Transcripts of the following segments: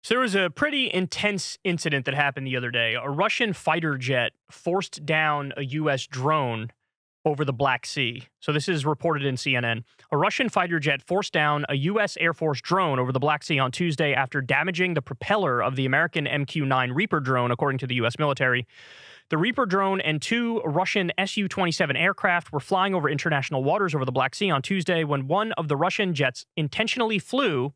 So there was a pretty intense incident that happened the other day. A Russian fighter jet forced down a U.S. drone over the Black Sea. So this is reported in CNN. A Russian fighter jet forced down a U.S. Air Force drone over the Black Sea on Tuesday after damaging the propeller of the American MQ-9 Reaper drone, according to the U.S. military. The Reaper drone and two Russian Su-27 aircraft were flying over international waters over the Black Sea on Tuesday when one of the Russian jets intentionally flew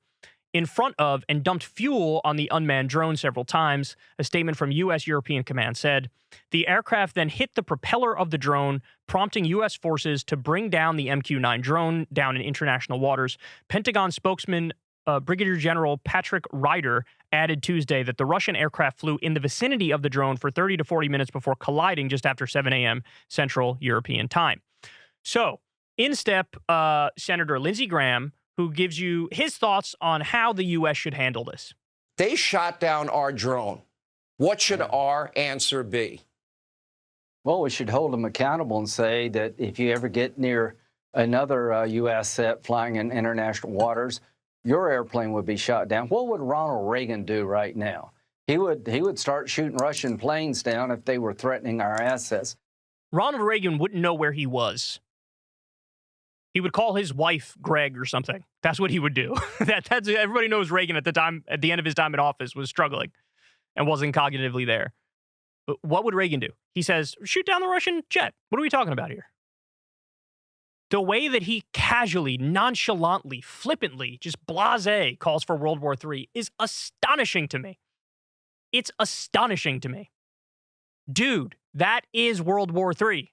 in front of and dumped fuel on the unmanned drone several times. A statement from U.S. European Command said the aircraft then hit the propeller of the drone, prompting U.S. forces to bring down the MQ-9 drone down in international waters. Pentagon spokesman Brigadier General Patrick Ryder added Tuesday that the Russian aircraft flew in the vicinity of the drone for 30 to 40 minutes before colliding just after 7 a.m. Central European time. So, in step Senator Lindsey Graham, who gives you his thoughts on how the U.S. should handle this. They shot down our drone. What should our answer be? Well, we should hold them accountable and say that if you ever get near another U.S. set flying in international waters, your airplane would be shot down. What would Ronald Reagan do right now? He would start shooting Russian planes down if they were threatening our assets. Ronald Reagan wouldn't know where he was. He would call his wife Greg or something. That's what he would do. That's everybody knows Reagan at the end of his time in office, was struggling and wasn't cognitively there. But what would Reagan do? He says, shoot down the Russian jet. What are we talking about here? The way that he casually, nonchalantly, flippantly, just blasé calls for World War III is astonishing to me. It's astonishing to me. Dude, that is World War III.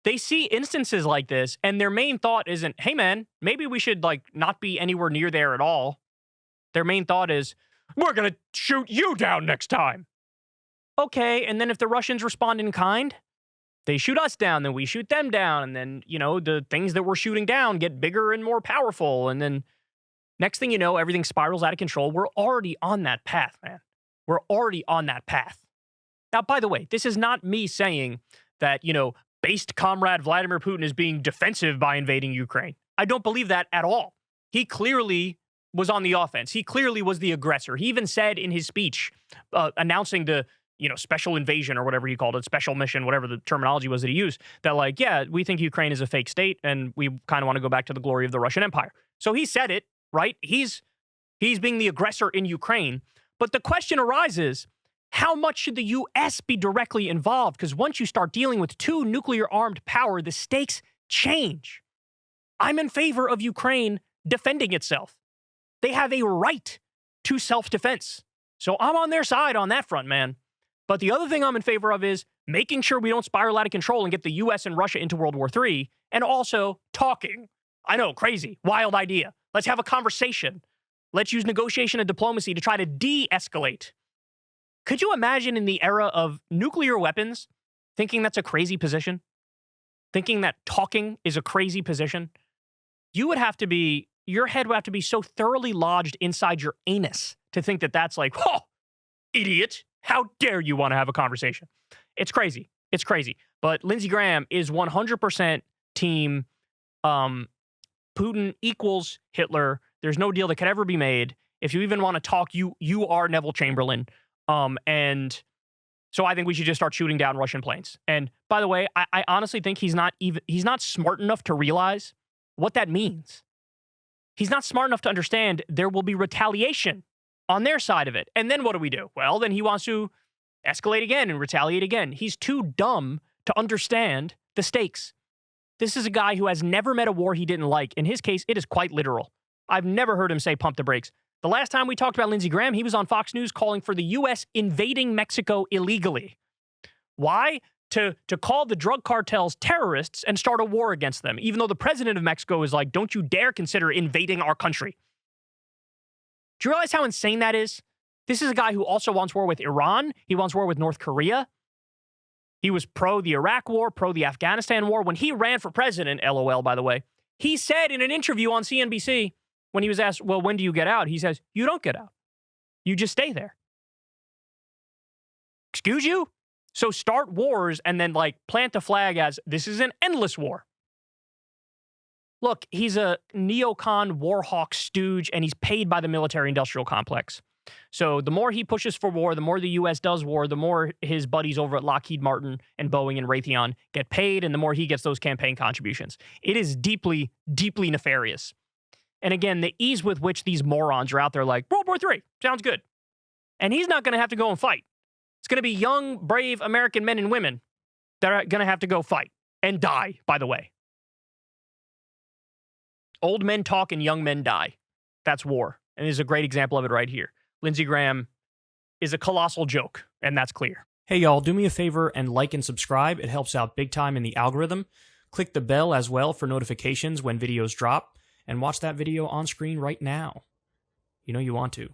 They see instances like this, and their main thought isn't, hey, man, maybe we should, not be anywhere near there at all. Their main thought is, we're going to shoot you down next time. Okay, and then if the Russians respond in kind, they shoot us down, then we shoot them down, and then, the things that we're shooting down get bigger and more powerful, and then next thing you know, everything spirals out of control. We're already on that path, man. We're already on that path. Now, by the way, this is not me saying that, based comrade Vladimir Putin is being defensive by invading Ukraine. I don't believe that at all. He clearly was on the offense. He clearly was the aggressor. He even said in his speech, announcing the, special invasion or whatever he called it, special mission, whatever the terminology was that he used, that yeah, we think Ukraine is a fake state and we kind of want to go back to the glory of the Russian Empire. So he said it, right? He's being the aggressor in Ukraine. But the question arises, how much should the U.S. be directly involved? Because once you start dealing with two nuclear-armed power, the stakes change. I'm in favor of Ukraine defending itself. They have a right to self-defense. So I'm on their side on that front, man. But the other thing I'm in favor of is making sure we don't spiral out of control and get the U.S. and Russia into World War III, and also talking. I know, crazy, wild idea. Let's have a conversation. Let's use negotiation and diplomacy to try to de-escalate. Could you imagine in the era of nuclear weapons thinking that's a crazy position? Thinking that talking is a crazy position? Your head would have to be so thoroughly lodged inside your anus to think that that's oh, idiot. How dare you want to have a conversation? It's crazy. It's crazy. But Lindsey Graham is 100% team Putin equals Hitler. There's no deal that could ever be made. If you even want to talk, you are Neville Chamberlain. And so I think we should just start shooting down Russian planes. And by the way, I honestly think he's not smart enough to realize what that means. He's not smart enough to understand there will be retaliation on their side of it. And then what do? Well, then he wants to escalate again and retaliate again. He's too dumb to understand the stakes. This is a guy who has never met a war he didn't like. In his case, it is quite literal. I've never heard him say pump the brakes. The last time we talked about Lindsey Graham, he was on Fox News calling for the U.S. invading Mexico illegally. Why? To call the drug cartels terrorists and start a war against them, even though the president of Mexico is like, don't you dare consider invading our country. Do you realize how insane that is? This is a guy who also wants war with Iran. He wants war with North Korea. He was pro the Iraq war, pro the Afghanistan war. When he ran for president, LOL, by the way, he said in an interview on CNBC, when he was asked, well, when do you get out? He says, you don't get out. You just stay there. Excuse you? So start wars and then plant the flag as this is an endless war. Look, he's a neocon war hawk stooge, and he's paid by the military-industrial complex. So the more he pushes for war, the more the U.S. does war, the more his buddies over at Lockheed Martin and Boeing and Raytheon get paid, and the more he gets those campaign contributions. It is deeply, deeply nefarious. And again, the ease with which these morons are out there like, World War III, sounds good. And he's not going to have to go and fight. It's going to be young, brave American men and women that are going to have to go fight and die, by the way. Old men talk and young men die. That's war. And this is a great example of it right here. Lindsey Graham is a colossal joke, and that's clear. Hey, y'all, do me a favor and like and subscribe. It helps out big time in the algorithm. Click the bell as well for notifications when videos drop, and watch that video on screen right now. You know you want to.